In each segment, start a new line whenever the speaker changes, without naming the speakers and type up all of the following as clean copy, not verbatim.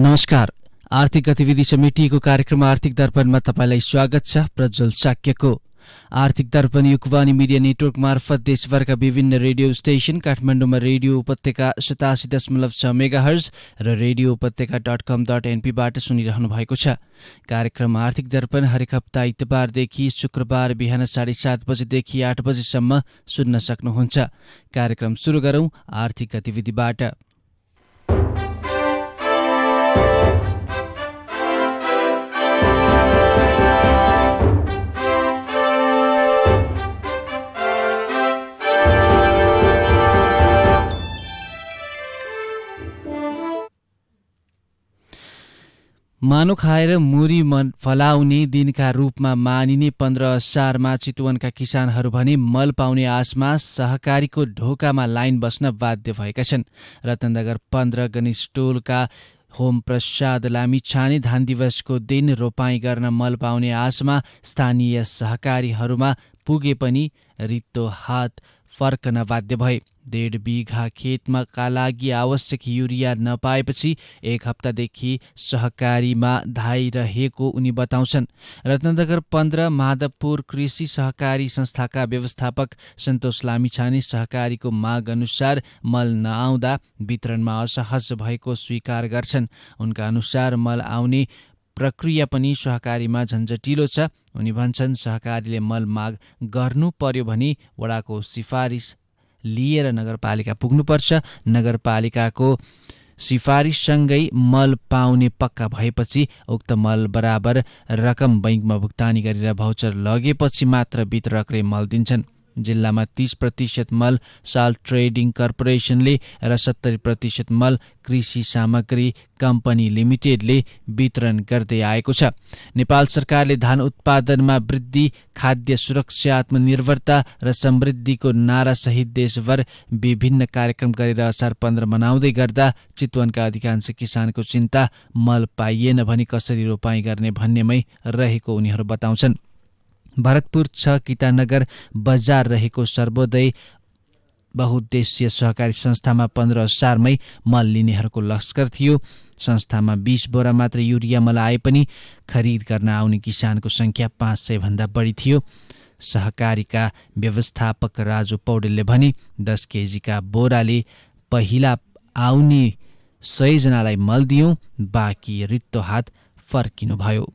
नमस्कार। आर्थिक गतिविधि समेटिएको कार्यक्रम आर्थिक दर्पणमा तपाईलाई स्वागत छ। प्रज्वल शाक्यको आर्थिक दर्पण युगवाणी मिडिया नेटवर्क मार्फत देशभरका विभिन्न रेडियो स्टेशन, काठमाडौँमा रेडियो उपत्यका 87.6 मेगाहर्ज र रेडियो उपत्यका.com.np बाट सुनिरहनु भएको छ। कार्यक्रम आर्थिक दर्पण हरेक हप्ता आइतबारदेखि शुक्रबार बिहान 7:30 बजेदेखि 8 बजेसम्म सुन्न सक्नुहुन्छ। कार्यक्रम सुरु गरौं आर्थिक गतिविधिबाट। मानो खाएर मुरी फलाउने दिनका रूपमा मानिने 15 असारमा चितवनका किसानहरू भने मल पाउने आशमा सहकारीको ढोकामा लाइन बस्न बाध्य भएका छन्। रतननगर 15 गणेश टोलका होम प्रसाद लामिछाने धान दिवसको दिन रोपाई गर्न मल पाउने आशमा स्थानीय सहकारीहरूमा पुगे पनि रित्तो हात फर्कन बाध्य भए। 1.5 बिघा खेतमा का लागि आवश्यक युरिया नपाएपछि 1 हप्तादेखि सहकारीमा धाइरहेको उनी बताउँछन्। रत्ननगर 15 माधवपुर कृषि सहकारी संस्थाका व्यवस्थापक सन्तोष लामिछाने सहकारीको माग अनुसार मल नआउँदा वितरणमा असहज भएको स्वीकार गर्छन्। उनका अनुसार मल आउने प्रक्रिया पनि सहकारीमा झन्झटिलो छ। उनी भन्छन् सहकारीले मल माग गर्नु पर्यो भने वडाको सिफारिस लिएर नगरपालिका पुग्नुपर्छ। नगरपालिकाको सिफारिससँगै मल पाउने पक्का भएपछि उक्त मल बराबर रकम बैंकमा भुक्तानी गरेर भाउचर लगेपछि मात्र वितरकले मल दिन्छन्। जिल्लामा 30% मल साल ट्रेडिङ कर्पोरेसनले र 70% मल कृषि सामग्री कम्पनी लिमिटेडले वितरण गर्दै आएको छ। नेपाल सरकारले धान उत्पादनमा वृद्धि, खाद्य सुरक्षा, आत्मनिर्भरता र समृद्धिको नारासहित देशभर विभिन्न कार्यक्रम गरेर असार 15 मनाउँदै गर्दा चितवनका अधिकांश किसानको चिन्ता मल पाइएन भने कसरी रोपाई गर्ने भन्नेमै रहेको उनीहरू बताउँछन्। भरतपुर 6 गीतानगर बजार रहेको सर्वोदय बहुद्देश्य सहकारी संस्थामा 15 असारमै मल लिनेहरूको लस्कर थियो। संस्थामा 20 बोरा मात्र युरिया मल आए पनि खरिद गर्न आउने किसानको संख्या 500 भन्दा बढी थियो। सहकारीका व्यवस्थापक राजु पौडेलले भने 10 केजीका बोराले पहिला आउने 100 जनालाई मल दियौं, बाँकी रित्तो हात फर्किनुभयो।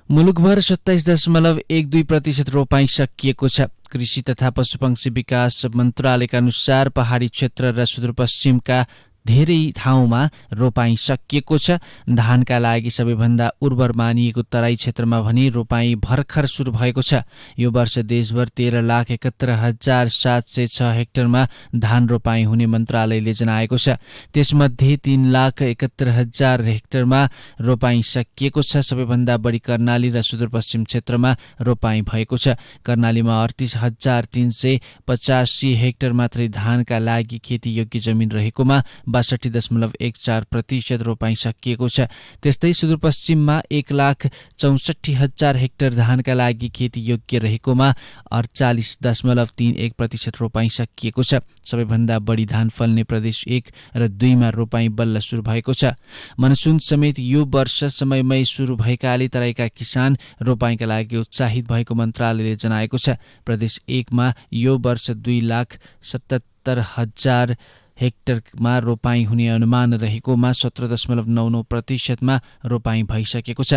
मुलुकभर 27.12% रोपाई सकिएको छ। कृषि तथा पशुपक्षी विकास मन्त्रालयका अनुसार पहाडी क्षेत्र र सुदूरपश्चिमका धेरै ठाउँमा रोपाई सकिएको छ। धानका लागि सबैभन्दा उर्वर मानिएको तराई क्षेत्रमा भने रोपाई भर्खर सुरु भएको छ। यो वर्ष देशभर 13,71,706 हेक्टरमा धान रोपाई हुने मन्त्रालयले जनाएको छ। त्यसमध्ये 3,71,000 हेक्टरमा रोपाई सकिएको छ। सबैभन्दा बढी कर्णाली र सुदूरपश्चिम क्षेत्रमा रोपाई भएको छ। कर्णालीमा 38,385 हेक्टर मात्रै धानका लागि खेतीयोग्य जमिन रहेकोमा 62.14% रोपाई सकिएको छ। त्यस्तै सुदूरपश्चिममा 1,64,000 हेक्टर धानका लागि खेतीयोग्य रहेकोमा 48.31% रोपाई सकिएको छ। सबैभन्दा बढी धान फल्ने प्रदेश 1 र 2 मा रोपाई बल्ल सुरु भएको छ। मनसुन समेत यो वर्ष समयमै सुरु भएकाले तराईका किसान रोपाईका लागि उत्साहित भएको मन्त्रालयले जनाएको छ। प्रदेश 1 मा यो वर्ष 2,77,000 हेक्टरमा रोपाई हुने अनुमान रहेकोमा 17.99% मा रोपाई भइसकेको छ।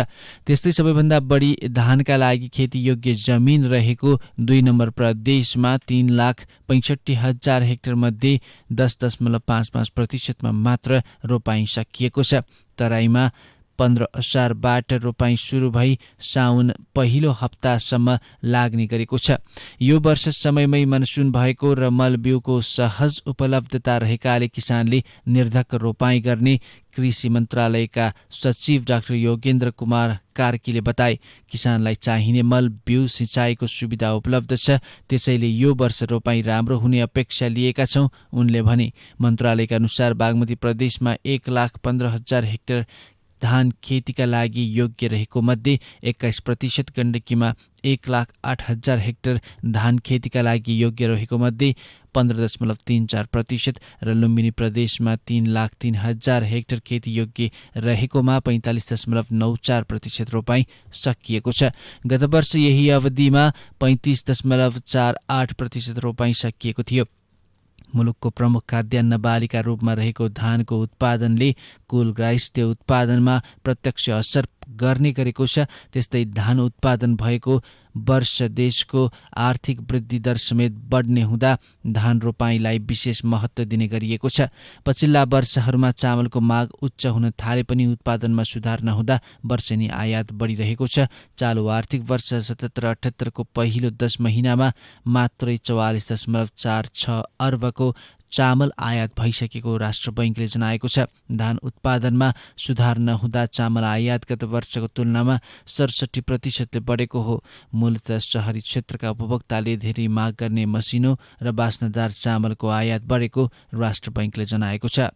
त्यस्तै सबैभन्दा बढी धानका लागि खेतीयोग्य जमिन रहेको 2 नम्बर प्रदेशमा 3,65,000 हेक्टर मध्ये 10.55% मा मात्र रोपाई सकिएको छ। तराईमा 15 असारबाट रोपाई सुरु भई साउन पहिलो हप्तासम्म लाग्ने गरेको छ। यो वर्ष समयमै मनसुन भएको र मल बिउको सहज उपलब्धता रहेकाले किसानले निर्धक्क रोपाई गर्ने कृषि मन्त्रालयका सचिव डाक्टर योगेन्द्र कुमार कार्कीले बताए। किसानलाई चाहिने मल बिउ सिँचाइको सुविधा उपलब्ध छ, त्यसैले यो वर्ष रोपाई राम्रो हुने अपेक्षा लिएका छौं, उनले भने। मन्त्रालयका अनुसार बागमती प्रदेशमा 1,15,000 हेक्टर धान खेतीका लागि योग्य रहेको मध्ये 21%, गण्डकीमा 1,08,000 हेक्टर धान खेतीका लागि योग्य रहेको मध्ये 15.34% र लुम्बिनी प्रदेशमा 3,03,000 हेक्टर खेती योग्य रहेकोमा 45.94% रोपाई सकिएको छ। गत वर्ष यही अवधिमा 35.48% रोपाई सकिएको थियो। मुलुकको प्रमुख खाद्यान्न बालीका रूपमा रहेको धानको उत्पादनले कुल राष्ट्रिय उत्पादनमा प्रत्यक्ष असर गर्ने गरेको छ। त्यस्तै धान उत्पादन भएको वर्ष देशको आर्थिक वृद्धि दर समेत बढ्ने हुँदा धान रोपाईँलाई विशेष महत्त्व दिने गरिएको छ। पछिल्ला वर्षहरूमा चामलको माग उच्च हुन थाले पनि उत्पादनमा सुधार नहुँदा वर्षेनी आयात बढिरहेको छ। चालु आर्थिक वर्ष 77-78 को पहिलो 10 महिनामा मात्रै 44.46 अर्बको चामल आयात भइसकेको राष्ट्र बैंकले जनाएको छ। धान उत्पादनमा सुधार नहुँदा चामल आयात गत वर्षको तुलनामा 67% बढेको हो। मूलतः शहरी क्षेत्रका उपभोक्ताले धेरै माग गर्ने मसिनो र बास्नादार चामलको आयात बढेको राष्ट्र बैंकले जनाएको छ।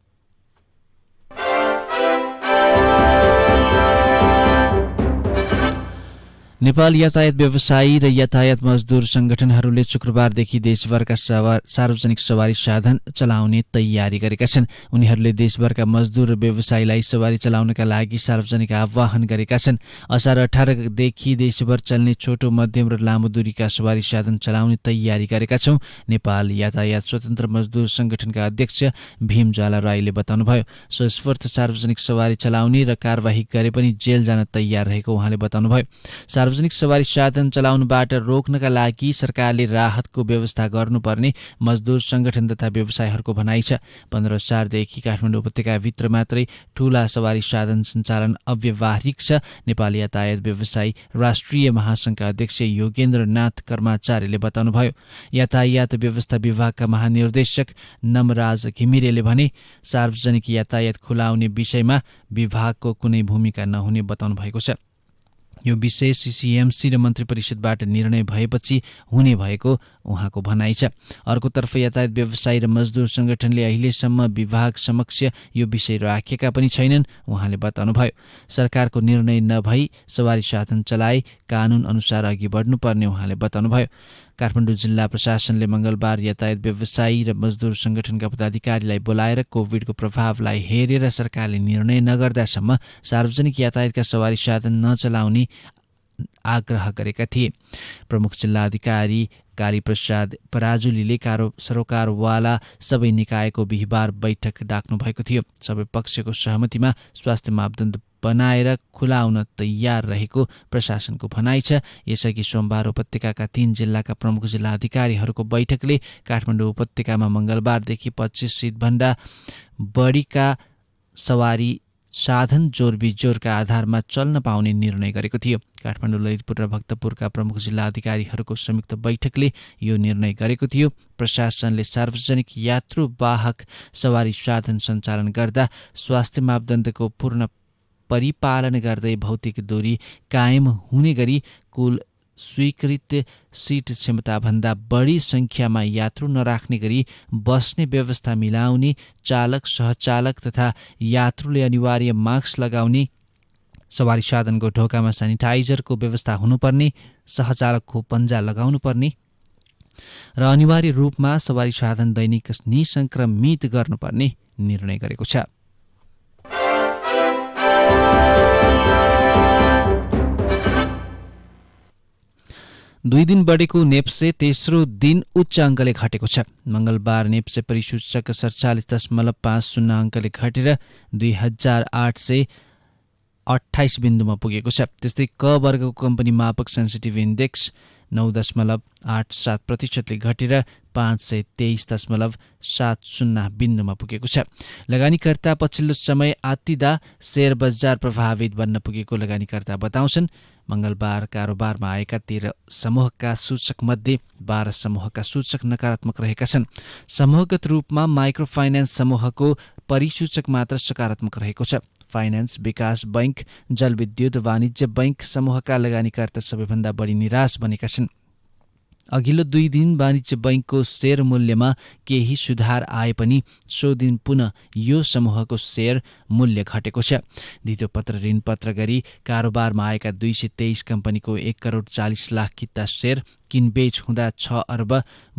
नेपाल यातायात व्यवसायी र यातायात मजदुर संगठनहरूले शुक्रबारदेखि देशभरका सार्वजनिक सवारी साधन चलाउने तयारी गरेका छन्। उनीहरूले देशभरका मजदुर र व्यवसायीलाई सवारी चलाउनका लागि सार्वजनिक आह्वान गरेका छन्। असार 18 देखि देशभर चल्ने छोटो, मध्यम र लामो दूरीका सवारी साधन चलाउने तयारी गरेका छौं। नेपाल यातायात स्वतन्त्र मजदुर संगठनका अध्यक्ष भीम ज्वाला राईले बताउनुभयो। स्वस्फूर्त सार्वजनिक सवारी चलाउने र कारबाही गरे पनि जेल जान तयार रहेको उहाँले बताउनुभयो। सार्वजनिक सवारी साधन चलाउनबाट रोक्नका लागि सरकारले राहतको व्यवस्था गर्नुपर्ने मजदुर संगठन तथा व्यवसायीहरूको भनाइ छ। 15 असारदेखि काठमाडौँ उपत्यकाभित्र मात्रै ठूला सवारी साधन सञ्चालन अव्यावहारिक छ। नेपाल यातायात व्यवसायी राष्ट्रिय महासंघका अध्यक्ष योगेन्द्रनाथ कर्माचार्यले बताउनुभयो। यातायात व्यवस्था विभागका महानिर्देशक नमराज घिमिरेले भने सार्वजनिक यातायात खुलाउने विषयमा विभागको कुनै भूमिका नहुने बताउनु भएको छ। यो विषय सीसीएमसी र मन्त्री परिषदबाट निर्णय भएपछि हुने भएको उहाँको भनाइ छ। अर्कोतर्फ यातायात व्यवसायी र मजदुर संगठनले अहिलेसम्म विभाग समक्ष यो विषय राखेका पनि छैनन् उहाँले बताउनुभयो। सरकारको निर्णय नभई सवारी साधन चलाए कानून अनुसार अघि बढ्नुपर्ने उहाँले बताउनुभयो। काठमाडौँ जिल्ला प्रशासनले मंगलबार यातायात व्यवसायी र मजदुर संगठनका पदाधिकारीलाई बोलाएर कोभिडको प्रभावलाई हेरेर सरकारले निर्णय नगर्दासम्म सार्वजनिक यातायातका सवारी साधन नचलाउने आग्रह गरेका थिए। प्रमुख जिल्ला अधिकारी कालीप्रसाद पराजुलीले सरोकारवाला सबै निकायको बिहिबार बैठक डाक्नु भएको थियो। सबै पक्षको सहमतिमा स्वास्थ्य मापदण्ड बनाएर खुलाउन तयार रहेको प्रशासनको भनाइ छ। यसअघि सोमबार उपत्यकाका 3 जिल्लाका प्रमुख जिल्ला अधिकारीहरूको बैठकले काठमाडौँ उपत्यकामा मंगलबारदेखि 25 भन्दा बढीका सवारी साधन जोरबिजोरका आधारमा चल्न पाउने निर्णय गरेको थियो। काठमाडौँ, ललितपुर र भक्तपुरका प्रमुख जिल्ला अधिकारीहरूको संयुक्त बैठकले यो निर्णय गरेको थियो। प्रशासनले सार्वजनिक यात्रुवाहक सवारी साधन सञ्चालन गर्दा स्वास्थ्य मापदण्डको पूर्ण परिपालन गर्दै भौतिक दूरी कायम हुने गरी कुल स्वीकृत सीट क्षमताभन्दा बढी संख्यामा यात्रु नराख्ने गरी बस्ने व्यवस्था मिलाउने, चालक, सहचालक तथा यात्रुले अनिवार्य मास्क लगाउने, सवारी साधनको ढोकामा सेनिटाइजरको व्यवस्था हुनुपर्ने, सहचालकको पन्जा लगाउनुपर्ने र अनिवार्य रूपमा सवारी साधन दैनिक निसंक्रमित गर्नुपर्ने निर्णय गरेको छ। दुई दिन बढेको नेप्से तेस्रो दिन उच्च अङ्कले घटेको छ। मंगलबार नेप्से परिसूचक 47.50 अङ्कले घटेर 2828 बिन्दुमा पुगेको छ। त्यस्तै क वर्गको कम्पनी मापक सेन्सिटिभ इन्डेक्स 9.87% घटेर 523.70 बिन्दुमा पुगेको छ। लगानीकर्ता पछिल्लो समय आत्तिदा शेयर बजार प्रभावित बन्न पुगेको लगानीकर्ता बताउँछन्। मंगलबार कारोबारमा आएका 13 समूहका सूचक मध्ये 12 समूहका सूचक नकारात्मक रहेका छन्। समूहगत रूपमा माइक्रो फाइनेन्स समूहको परिसूचक मात्र सकारात्मक रहेको छ। फाइनेन्स, विकास बैंक, जलविद्युत, वाणिज्य बैंक समूहका लगानीकर्ता सबैभन्दा बढी निराश बनेका छन्। अघिल्लो 2 दिन वाणिज्य बैङ्कको सेयर मूल्यमा केही सुधार आए पनि सो दिन पुनः यो समूहको सेयर मूल्य घटेको छ। धितोपत्र ऋणपत्र गरी कारोबारमा आएका 223 कम्पनीको 1 करोड 40 लाख किता सेयर किनबेच हुँदा 6 अर्ब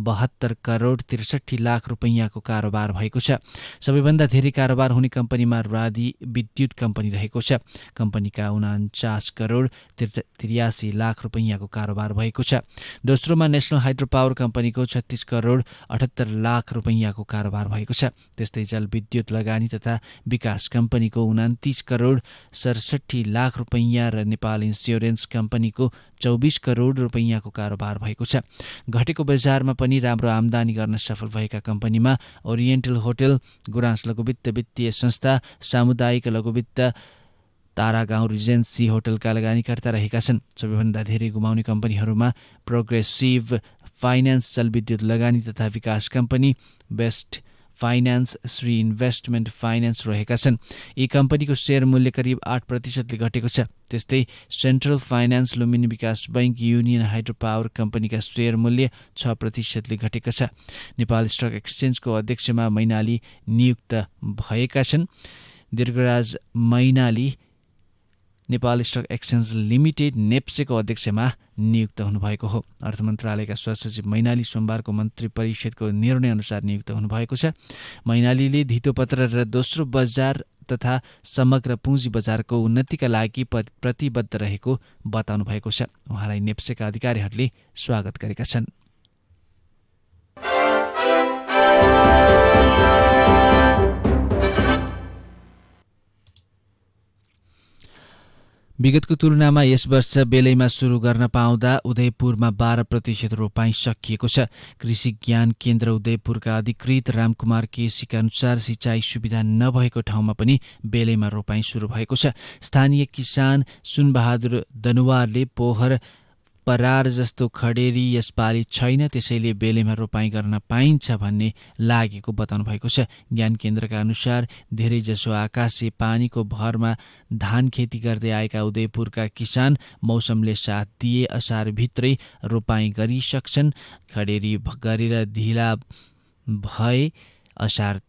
72 करोड 63 लाख रुपैयाँको कारोबार भएको छ। सबैभन्दा धेरै कारोबार हुने कम्पनीमा राधी विद्युत कम्पनी रहेको छ। कम्पनीका 49 करोड 83 लाख रुपैयाँको कारोबार भएको छ। दोस्रोमा नेशनल हाइड्रो पावर कम्पनीको 36 करोड 78 लाख रुपैयाँको कारोबार भएको छ। त्यस्तै जलविद्युत लगानी तथा विकास कम्पनीको 29 करोड 67 लाख रुपैयाँ र नेपाल इन्स्योरेन्स कम्पनीको 24 करोड रुपैयाँको कारोबार भएको छ। घटेको बजारमा पनि राम्रो आम्दानी गर्न सफल भएका कम्पनीमा ओरिएन्टल होटल, गुराँस लघुवित्त वित्तीय संस्था, सामुदायिक लघुवित्त तारागाउँ रिजेन्सी होटलका लगानीकर्ता रहेका छन्। सबैभन्दा धेरै गुमाउने कम्पनीहरूमा प्रोग्रेसिभ फाइनान्स, जलविद्युत लगानी तथा विकास company, best finance, Shri investment finance रहेका छन्। यी कम्पनीको सेयर मूल्य करिब 8% घटेको छ। त्यस्तै सेन्ट्रल फाइनान्स, लुम्बिनी विकास बैङ्क, युनियन हाइड्रो पावर कम्पनीका सेयर मूल्य 6% घटेका छ। नेपाल स्टक एक्सचेन्जको अध्यक्षमा मैनाली नियुक्त भएका छन्। Dirgharaj Mainali Nepal stock exchange limited नेप्सेको अध्यक्षमा नियुक्त हुनुभएको हो। अर्थ मन्त्रालयका सहसचिव मैनाली सोमबारको मन्त्री परिषदको निर्णयअनुसार नियुक्त हुनुभएको छ। मैनालीले धितोपत्र र दोस्रो बजार तथा समग्र पुँजी बजारको उन्नतिका लागि प्रतिबद्ध रहेको बताउनु भएको छ। उहाँलाई नेप्सेका अधिकारीहरूले स्वागत गरेका छन्। विगतको तुलनामा यस वर्ष बेलैमा सुरु गर्न पाउँदा उदयपुरमा 12% रोपाइँ सकिएको छ। कृषि ज्ञान केन्द्र उदयपुरका अधिकृत रामकुमार केसीका अनुसार सिँचाइ सुविधा नभएको ठाउँमा पनि बेलैमा रोपाइँ सुरु भएको छ। स्थानीय किसान सुनबहादुर दनुवारले पोहर परार जस्तो खडेरी यसपालि छैन, त्यसैले बेलैमा रोपाइँ गर्न पाइन्छ भन्ने लागेको बताउनु भएको छ। ज्ञान केन्द्रका अनुसार धेरैजसो आकाशे पानीको भरमा धान खेती गर्दै आएका उदयपुरका किसान मौसमले साथ दिए असारभित्रै रोपाइँ गरिसक्छन्। खडेरी गरेर ढिला भए असार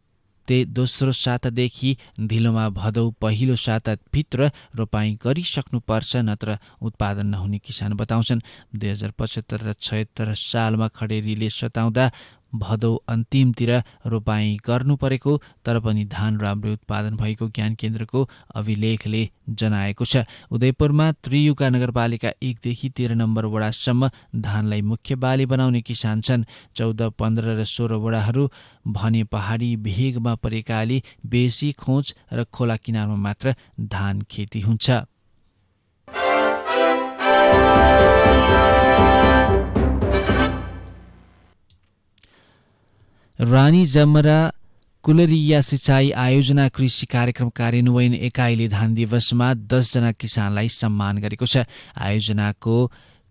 दोस्रो सातादेखि ढिलोमा भदौ पहिलो साताभित्र रोपाइँ गरिसक्नुपर्छ, नत्र उत्पादन नहुने किसान बताउँछन्। 2075 र 76 सालमा खडेरीले सताउँदा भदौ अन्तिमतिर रोपाइँ गर्नु परेको, तर पनि धान राम्रो उत्पादन भएको ज्ञान केन्द्रको अभिलेखले जनाएको छ। उदयपुरमा त्रियुगा नगरपालिका 1 देखि 13 नम्बर वडासम्म धानलाई मुख्य बाली बनाउने किसान छन्। 14, 15 र 16 वडाहरू भने पहाडी भेगमा परेकाले बेसी खोज र खोला किनारमा मात्र धान खेती हुन्छ। रानी जमरा कुलरिया सिँचाइ आयोजना कृषि कार्यक्रम कार्यान्वयन एकाइले धान दिवसमा 10 जना किसानलाई सम्मान गरेको छ। आयोजनाको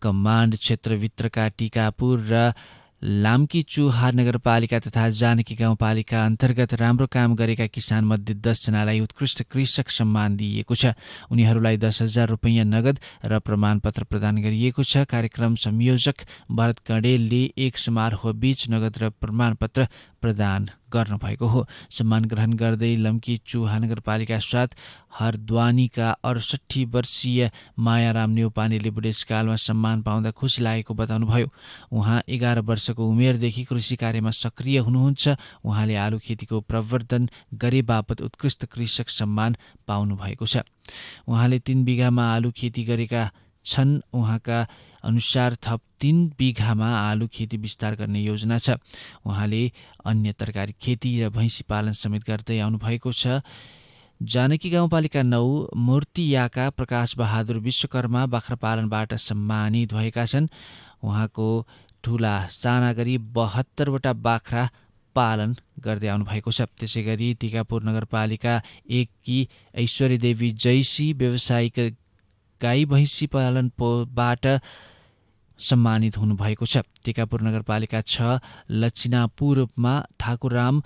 कमाण्ड क्षेत्रभित्रका टिकापुर र लाम्की चुहार नगरपालिका तथा जानकी गाउँपालिका अन्तर्गत राम्रो काम गरेका किसान मध्ये 10 जनालाई उत्कृष्ट कृषक सम्मान दिइएको छ। उनीहरूलाई 10,000 रुपैयाँ नगद र प्रमाणपत्र प्रदान गरिएको छ। कार्यक्रम संयोजक भरत कँडेलले एक समारोह बीच नगद र प्रमाणपत्र प्रदान गर्नुभएको हो। सम्मान ग्रहण गर्दै लम्की चुहा नगरपालिका साथ हरद्वानीका 68 वर्षीय मायाराम न्यौपानेले बुढेसकालमा सम्मान पाउँदा खुसी लागेको बताउनुभयो। उहाँ 11 वर्षको उमेरदेखि कृषि कार्यमा सक्रिय हुनुहुन्छ। उहाँले आलु खेतीको प्रवर्धन गरे बापत उत्कृष्ट कृषक सम्मान पाउनु भएको छ। उहाँले 3 बिघामा आलु खेती गरेका छन्। उहाँका अनुसार थप 3 बिघामा आलु खेती विस्तार गर्ने योजना छ। उहाँले अन्य तरकारी खेती र भैँसी पालन समेत गर्दै आउनुभएको छ। जानकी गाउँपालिका 9 मूर्तियाका प्रकाश बहादुर विश्वकर्मा बाख्रा पालनबाट सम्मानित भएका छन्। उहाँको ठुला साना गरी 72 वटा बाख्रा पालन गर्दै आउनुभएको छ। त्यसै गरी टिकापुर नगरपालिका 1 की ऐश्वर्य देवी जैसी व्यावसायिक गाई भैँसी पालनबाट सम्मानित हुनुभएको छ। टिकापुर नगरपालिका 6 लक्षिनापुरमा ठाकुरराम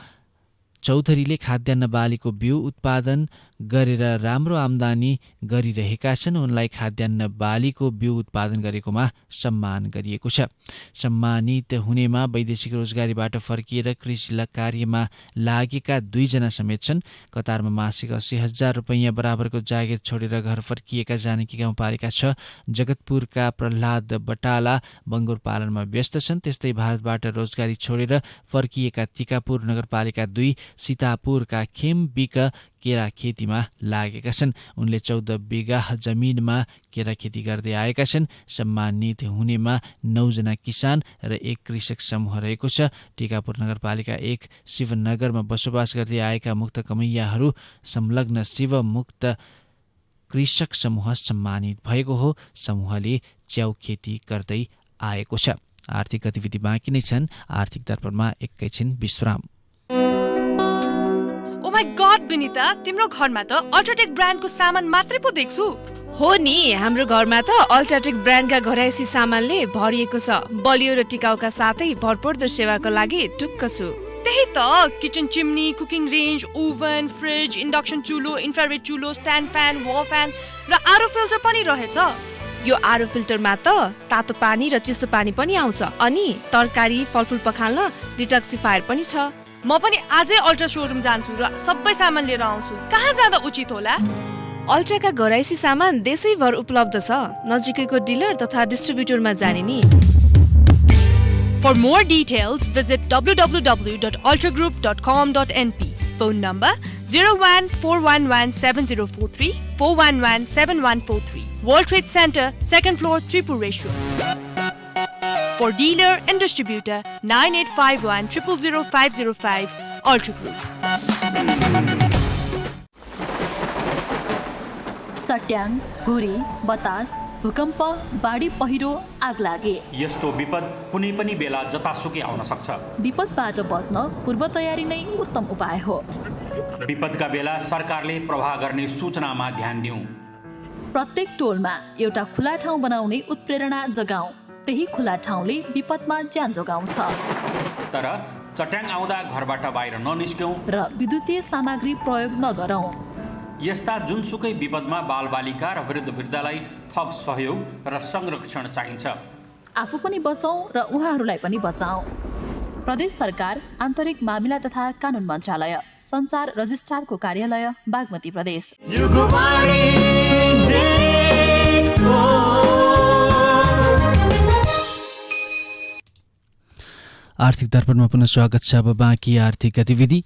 चौधरीले खाद्यान्न बालीको बिउ उत्पादन गरेर राम्रो आम्दानी गरिरहेका छन् उनलाई खाद्यान्न बालीको बिउ उत्पादन गरेकोमा सम्मान गरिएको छ। सम्मानित हुनेमा वैदेशिक रोजगारीबाट फर्किएर कृषि कार्यमा लागेका 2 जना समेत छन्। कतारमा मासिक 80,000 रुपैयाँ बराबरको जागिर छोडेर घर फर्किएका जानकी गाउँपालिका 6 जगतपुरका प्रहलाद बटाला बङ्गुर पालनमा व्यस्त छन्। त्यस्तै भारतबाट रोजगारी छोडेर फर्किएका टिकापुर नगरपालिका 2 सीतापुरका खेम बिक केरा खेतीमा लागेका छन्। उनले 14 बिघा जमिनमा केरा खेती गर्दै आएका छन्। सम्मानित हुनेमा 9 जना किसान र 1 कृषक समूह रहेको छ। टिकापुर नगरपालिका 1 शिवनगरमा बसोबास गर्दै आएका मुक्त कमैयाहरू संलग्न शिवमुक्त कृषक समूह सम्मानित भएको हो। समूहले च्याउ खेती गर्दै आएको छ। आर्थिक गतिविधि बाँकी नै छन्। आर्थिक दर्पणमा एकैछिन विश्राम।
ओ माय गॉड विनिता, तिम्रो घरमा त अल्ट्राटेक ब्रान्डको सामान मात्रै पो देख्छु।
हो नि, हाम्रो घरमा त अल्ट्राटेक ब्रान्डका घरायसी सामानले भरिएको छ। बलियो र टिकाउका साथै भरपर्दो सेवाको लागि ढुक्क छु।
त्यही त, kitchen chimney, cooking range, oven, fridge, induction चुलो, इन्फ्रारेड चुलो, स्ट्यान्ड फ्यान, वल फ्यान र आरो फिल्टर पनि रहेछ।
यो आरो फिल्टरमा त तातो पानी र चिसो पानी पनि आउँछ। अनि तरकारी फलफुल पखाल्न डिटक्सिफायर पनि छ।
म पनि आजै अल्ट्रा सोरुम जान्छु र सबै सामान लिएर आउँछु। कहाँ जाँदा उचित होला?
अल्ट्राका घरायसी सामान देशैभर उपलब्ध छ। नजिकैको डिलर तथा डिस्ट्रिब्युटरमा जाने नि।
For more details, visit www.ultragroup.com.np. Phone number 01-411-7043, 411-7143. World Trade Center, 2nd floor, Tripureshwar. For dealer and distributor, 9851-00505, Ultra Group.
चट्याङ, हुरी, बतास, भूकम्प, बाढी पहिरो, आगलागे
यस्तो विपद कुनै पनि बेला जतासुकै आउन सक्छ।
विपदबाट बच्न पूर्व तयारी नै उत्तम उपाय हो।
विपदका बेला सरकारले प्रवाह गर्ने सूचनामा ध्यान दिउँ।
प्रत्येक टोलमा एउटा खुला ठाउँ बनाउने उत्प्रेरणा जगाऊ। त्यही खुला ठाउँले विपदमा ज्यान जोगाउँछ।
तर चट्याङ आउँदा घरबाट बाहिर ननिस्क्यौं
र विद्युतीय सामग्री प्रयोग नगरौँ।
यस्ता जुनसुकै विपदमा बालबालिका र वृद्धलाई थप सहयोग र संरक्षण चाहिन्छ।
आफू पनि बचौँ र उहाँहरूलाई पनि बचाऊ। प्रदेश सरकार, आन्तरिक मामिला तथा कानुन मन्त्रालय, सञ्चार रजिस्ट्रारको कार्यालय, बागमती प्रदेश।
आर्थिक दर्पणमा पुनः स्वागत छ। अब बाँकी आर्थिक गतिविधि।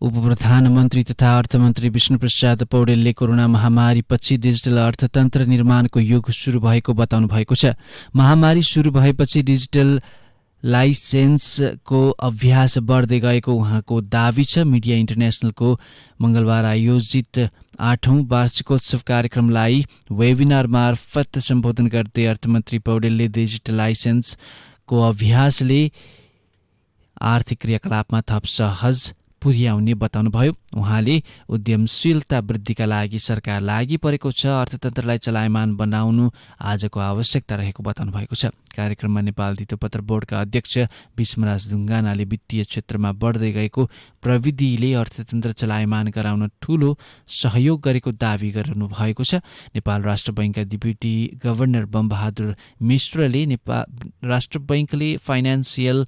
उपप्रधानमन्त्री तथा अर्थमन्त्री विष्णुप्रसाद पौडेलले कोरोना महामारीपछि डिजिटल अर्थतन्त्र निर्माणको युग सुरु भएको बताउनु भएको छ। महामारी सुरु भएपछि डिजिटल लाइसेन्सको अभ्यास बढ्दै गएको उहाँको दावी छ। मिडिया इन्टरनेसनलको मङ्गलबार आयोजित 8औं वार्षिकोत्सव कार्यक्रमलाई वेबिनार मार्फत सम्बोधन गर्दै अर्थमन्त्री पौडेलले डिजिटल लाइसेन्सको अभ्यासले आर्थिक क्रियाकलापमा थप सहज पुर्याउने बताउनुभयो। उहाँले उद्यमशीलता वृद्धिका लागि सरकार लागि परेको छ। अर्थतन्त्रलाई चलायमान बनाउनु आजको आवश्यकता रहेको बताउनु भएको छ। कार्यक्रममा नेपाल धितोपत्र बोर्डका अध्यक्ष भीष्मराज ढुङ्गानाले वित्तीय क्षेत्रमा बढ्दै गएको प्रविधिले अर्थतन्त्र चलायमान गराउन ठूलो सहयोग गरेको दावी गर्नु भएको छ। नेपाल राष्ट्र बैंकका डेप्युटी गभर्नर बमबहादुर मिश्रले राष्ट्र बैंकले फाइनान्सियल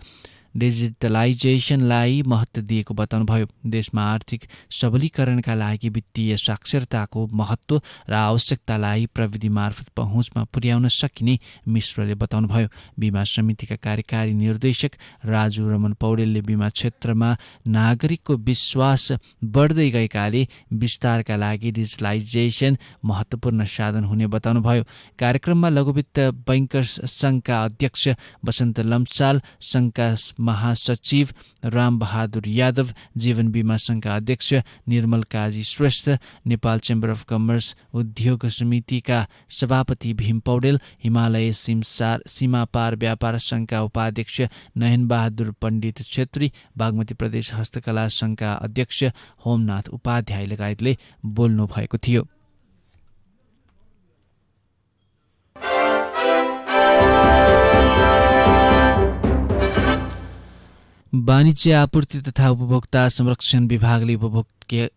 डिजिटलाइजेसनलाई महत्त्व दिएको बताउनुभयो। देशमा आर्थिक सबलीकरणका लागि वित्तीय साक्षरताको महत्त्व र आवश्यकतालाई प्रविधि मार्फत पहुँचमा पुर्याउन सकिने मिश्रले बताउनुभयो। बीमा समितिका कार्यकारी निर्देशक राजु रमन पौडेलले बीमा क्षेत्रमा नागरिकको विश्वास बढ्दै गएकाले विस्तारका लागि डिजिटलाइजेसन महत्त्वपूर्ण साधन हुने बताउनुभयो। कार्यक्रममा लघुवित्त बैंकर्स संघका अध्यक्ष वसन्त लम्साल, संघका महासचिव रामबहादुर यादव, जीवन बीमा संघका अध्यक्ष Nirmal Kazi Shrestha, Nepal chamber of commerce उद्योग समितिका सभापति भीम पौडेल, हिमालय सीमापार व्यापार संघका उपाध्यक्ष नयनबहादुर पण्डित छेत्री, बागमती प्रदेश हस्तकला संघका अध्यक्ष होमनाथ उपाध्याय लगायतले बोल्नु भएको थियो। वाणिज्य आपूर्ति तथा उपभोक्ता संरक्षण विभागले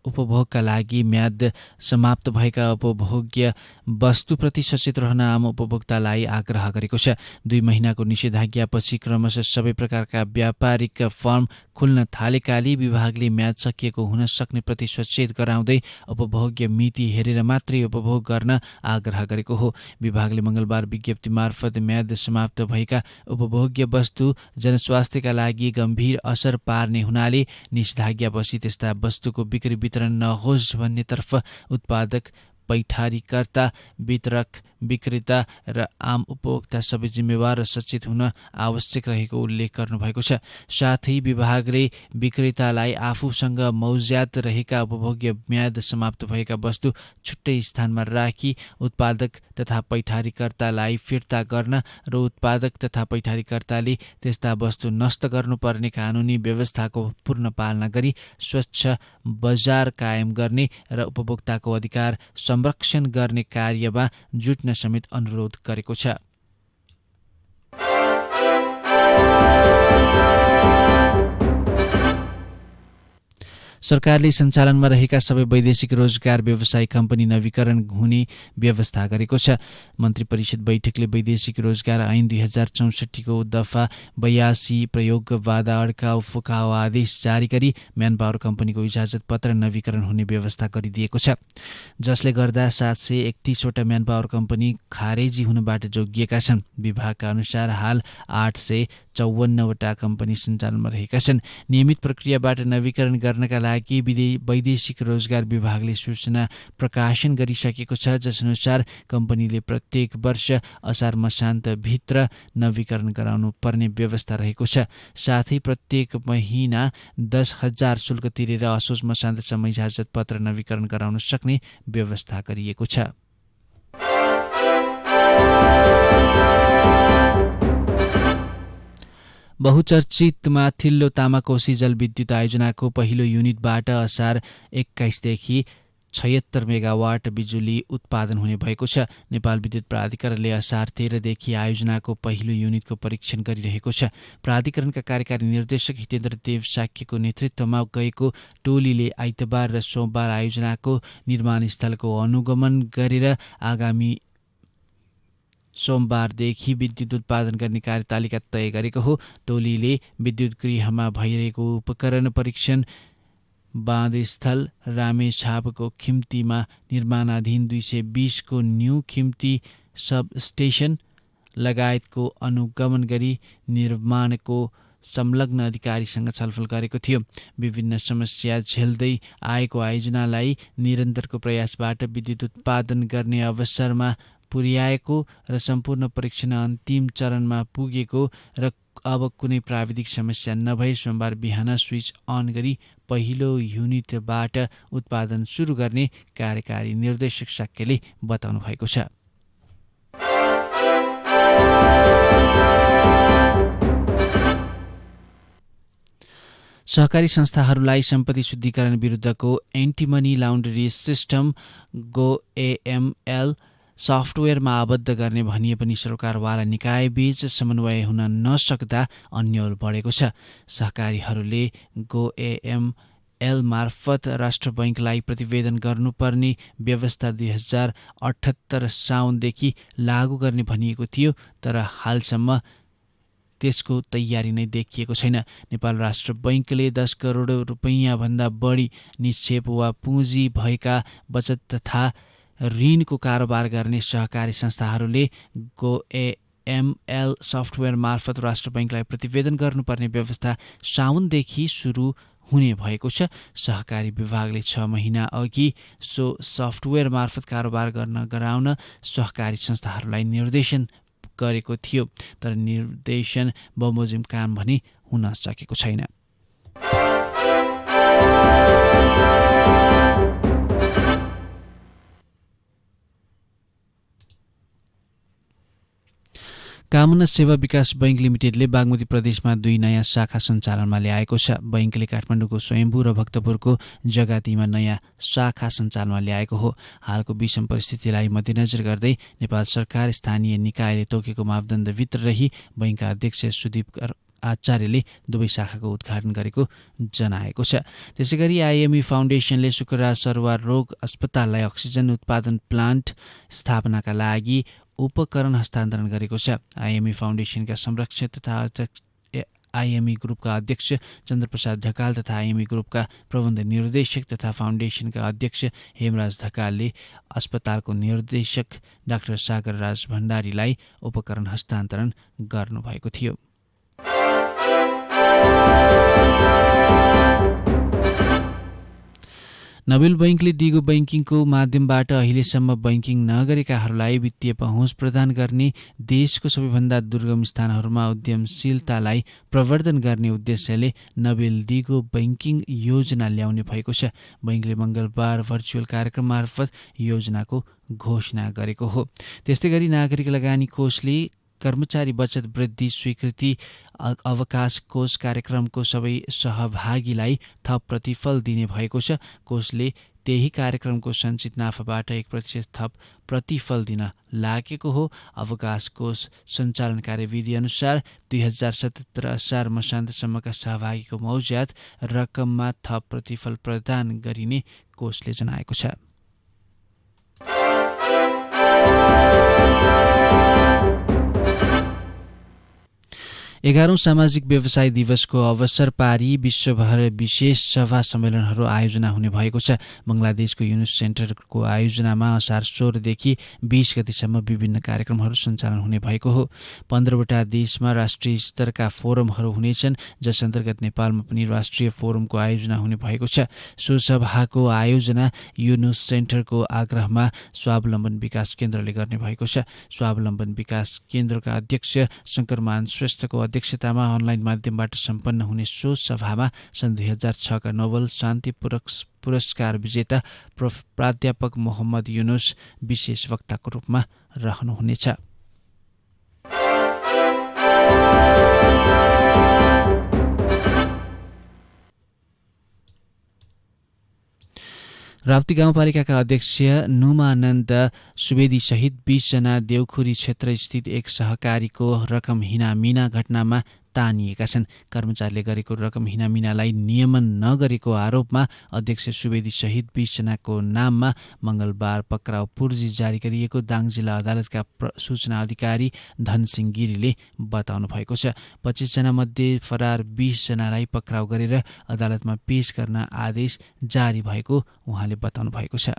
उपभोगका लागि म्याद समाप्त भएका उपभोग्य वस्तुप्रति सचेत रहन आम उपभोक्तालाई आग्रह गरेको छ। 2 महिनाको निषेधाज्ञापछि क्रमशः सबै प्रकारका व्यापारिक फर्म खुल्न थालेकाले विभागले म्याद सकिएको हुन सक्ने प्रति सचेत गराउँदै उपभोग्य मिति हेरेर मात्रै उपभोग गर्न आग्रह गरेको हो। विभागले मंगलबार विज्ञप्ति मार्फत म्याद समाप्त भएका उपभोग्य वस्तु जनस्वास्थ्यका लागि गम्भीर असर पार्ने हुनाले निषेधाज्ञापछि त्यस्ता वस्तुको बिक्री वितरण नहोस् भन्नेतर्फ उत्पादक, पैठारीकर्ता, वितरक, विक्रेता र आम उपभोक्ता सबै जिम्मेवार र सचेत हुन आवश्यक रहेको उल्लेख गर्नुभएको छ। साथै विभागले विक्रेतालाई आफूसँग मौज्यात रहेका उपभोग्य म्याद समाप्त भएका वस्तु छुट्टै स्थानमा राखी उत्पादक तथा पैठारीकर्तालाई फिर्ता गर्न र उत्पादक तथा पैठारीकर्ताले त्यस्ता वस्तु नष्ट गर्नुपर्ने कानुनी व्यवस्थाको पूर्ण पालना गरी स्वच्छ बजार कायम गर्ने र उपभोक्ताको अधिकार संरक्षण गर्ने कार्यमा जुट्न समेत अनुरोध गरेको छ। सरकारले सञ्चालनमा रहेका सबै वैदेशिक रोजगार व्यवसाय कम्पनी नवीकरण हुने व्यवस्था गरेको छ। मन्त्री परिषद बैठकले वैदेशिक रोजगार ऐन 2064 को दफा 82 प्रयोगवादा अड्काउ फुकाउ आदेश जारी गरी म्यान पावर कम्पनीको इजाजत पत्र नवीकरण हुने व्यवस्था गरिदिएको छ, जसले गर्दा 731 वटा म्यान पावर कम्पनी खारेजी हुनबाट जोगिएका छन्। विभागका अनुसार हाल 854 वटा कम्पनी सञ्चालनमा रहेका छन्। नियमित प्रक्रियाबाट नवीकरण गर्नका लागि वैदेशिक रोजगार विभागले सूचना प्रकाशन गरिसकेको छ, जसअनुसार कम्पनीले प्रत्येक वर्ष असार मसान्तभित्र नवीकरण गराउनु पर्ने व्यवस्था रहेको छ। साथै प्रत्येक महिना 10,000 शुल्क तिरेर असोज मसान्तसम्म इजाजत पत्र नवीकरण गराउन सक्ने व्यवस्था गरिएको छ। बहुचर्चित माथिल्लो तामाकोशी जलविद्युत आयोजनाको पहिलो युनिटबाट असार 21 देखि 76 मेगावाट बिजुली उत्पादन हुने भएको छ। नेपाल विद्युत प्राधिकरणले असार 13 देखि आयोजनाको पहिलो युनिटको परीक्षण गरिरहेको छ। प्राधिकरणका कार्यकारी निर्देशक हितेन्द्र देव साक्यको नेतृत्वमा गएको टोलीले आइतबार र सोमबार आयोजनाको निर्माण स्थलको अनुगमन गरेर आगामी सोमबारदेखि विद्युत उत्पादन गर्ने कार्यतालिका तय गरेको हो। टोलीले विद्युत गृहमा भइरहेको उपकरण परीक्षण, बाँधस्थल रामेछापको खिम्तीमा निर्माणाधीन 220 को न्यू खिम्ती सब स्टेशन लगायतको अनुगमन गरी निर्माणको संलग्न अधिकारीसँग छलफल गरेको थियो। विभिन्न समस्या झेल्दै आएको आयोजनालाई निरन्तरको प्रयासबाट विद्युत उत्पादन गर्ने अवसरमा पुर्याएको र सम्पूर्ण परीक्षण अन्तिम चरणमा पुगेको र अब कुनै प्राविधिक समस्या नभए सोमबार बिहान स्विच अन गरी पहिलो युनिटबाट उत्पादन सुरु गर्ने कार्यकारी निर्देशक साक्यले बताउनु भएको छ। सहकारी संस्थाहरूलाई सम्पत्ति शुद्धिकरण विरुद्धको anti money laundry system GoAML सफ्टवेयरमा आबद्ध गर्ने भनिए पनि सरकारवाला निकायबीच समन्वय हुन नसक्दा अन्यल बढेको छ। सहकारीहरूले GoAML मार्फत राष्ट्र बैंकलाई प्रतिवेदन गर्नुपर्ने व्यवस्था 2078 साउनदेखि लागू गर्ने भनिएको थियो, तर हालसम्म त्यसको तयारी नै देखिएको छैन। नेपाल राष्ट्र बैंकले 10 करोड रुपैयाँ भन्दा बढी निक्षेप वा पुँजी भएका बचत तथा ऋणको कारोबार गर्ने सहकारी संस्थाहरूले GoAML सफ्टवेयर मार्फत राष्ट्र बैंकलाई प्रतिवेदन गर्नुपर्ने व्यवस्था साउनदेखि सुरु हुने भएको छ। सहकारी विभागले 6 महिना अघि सो सफ्टवेयर मार्फत कारोबार गराउन सहकारी संस्थाहरूलाई निर्देशन गरेको थियो, तर निर्देशन बमोजिम काम भने हुन सकेको छैन। कामना सेवा विकास बैंक लिमिटेडले बागमती प्रदेशमा 2 नयाँ शाखा सञ्चालनमा ल्याएको छ। बैंकले काठमाडौँको स्वयम्भू र भक्तपुरको जगातीमा नयाँ शाखा सञ्चालनमा ल्याएको हो। हालको विषम परिस्थितिलाई मध्यनजर गर्दै नेपाल सरकार स्थानीय निकायले तोकेको मापदण्डभित्र रही बैंकका अध्यक्ष सुदीप आचार्यले दुवै शाखाको उद्घाटन गरेको जनाएको छ। त्यसैगरी आइएमई फाउन्डेसनले शुक्रबार सरुवा रोग अस्पताललाई अक्सिजन उत्पादन प्लान्ट स्थापनाका लागि उपकरण हस्तान्तरण गरेको छ। आइएमई फाउन्डेसनका संरक्षक तथा आइएमई ग्रुपका अध्यक्ष चन्द्रप्रसाद ढकाल तथा आइएमई ग्रुपका प्रबन्ध निर्देशक तथा फाउन्डेसनका अध्यक्ष हेमराज ढकालले अस्पतालको निर्देशक डाक्टर सागर राज भण्डारीलाई उपकरण हस्तान्तरण गर्नुभएको थियो। नबिल बैंकले दिगो बैंकिङको माध्यमबाट अहिलेसम्म बैंकिङ नगरेकाहरूलाई वित्तीय पहुँच प्रदान गर्ने देशको सबैभन्दा दुर्गम स्थानहरूमा उद्यमशीलतालाई प्रवर्धन गर्ने उद्देश्यले नबिल दिगो बैंकिङ योजना ल्याउने भएको छ। बैंकले मङ्गलबार भर्चुअल कार्यक्रम मार्फत योजनाको घोषणा गरेको हो। त्यस्तै गरी नागरिक लगानी कोषले कर्मचारी बचत वृद्धि स्वीकृति अवकाश कोष कार्यक्रमको सबै सहभागीलाई थप प्रतिफल दिने भएको छ। कोषले त्यही कार्यक्रमको सञ्चित नाफाबाट 1% थप प्रतिफल दिन लागेको हो। अवकाश कोष सञ्चालन कार्यविधि अनुसार 2077 असार मसान्तसम्मका सहभागीको मौज्यात रकममा थप प्रतिफल प्रदान गरिने कोषले जनाएको छ। एघारौं सामाजिक व्यवसाय दिवसको अवसर पारी विश्वभर विशेष सभा सम्मेलनहरू आयोजना हुने भएको छ। बङ्गलादेशको युनुस सेन्टरको आयोजनामा असार 16 देखि 20 गतिसम्म विभिन्न कार्यक्रमहरू सञ्चालन हुने भएको हो। 15वटा देशमा राष्ट्रिय स्तरका फोरमहरू हुनेछन्, जस अन्तर्गत नेपालमा पनि राष्ट्रिय फोरमको आयोजना हुने भएको छ। सो सभाको आयोजना युनुस सेन्टरको आग्रहमा स्वावलम्बन विकास केन्द्रले गर्ने भएको छ। स्वावलम्बन विकास केन्द्रका अध्यक्ष शङ्करमान श्रेष्ठको अध्यक्षतामा अनलाइन माध्यमबाट सम्पन्न हुने सो सभामा सन् 2006 का नोबेल शान्ति पुरस्कार विजेता प्राध्यापक मोहम्मद युनुस विशेष वक्ताको रूपमा रहनुहुनेछ। राप्ती गाउँपालिकाका अध्यक्ष नुमानन्द सुवेदी सहित 20 जना देउखुरी क्षेत्र स्थित एक सहकारीको रकम हिनामिना घटनामा तानिएका छन्। कर्मचारीले गरेको रकम हिनामिनालाई नियमन नगरेको आरोपमा अध्यक्ष सुवेदी सहित 20 जनाको नाममा मङ्गलबार पक्राउ पूर्जी जारी गरिएको दाङ जिल्ला अदालतका सूचना अधिकारी धनसिंह गिरीले बताउनु भएको छ। 25 जना मध्ये फरार 20 जनालाई पक्राउ गरेर अदालतमा पेश गर्न आदेश जारी भएको उहाँले बताउनु भएको छ।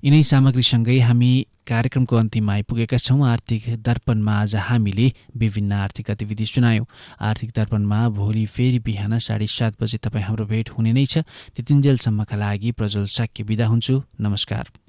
यिनै सामग्रीसँगै हामी कार्यक्रमको अन्तिममा आइपुगेका छौँ। आर्थिक दर्पणमा आज हामीले विभिन्न आर्थिक गतिविधि सुनायौँ। आर्थिक दर्पणमा भोलि फेरि बिहान 7:30 बजे तपाईँ हाम्रो भेट हुने नै छ। त्यतिन्जेलसम्मका लागि प्रज्वल साक्य बिदा हुन्छु। नमस्कार।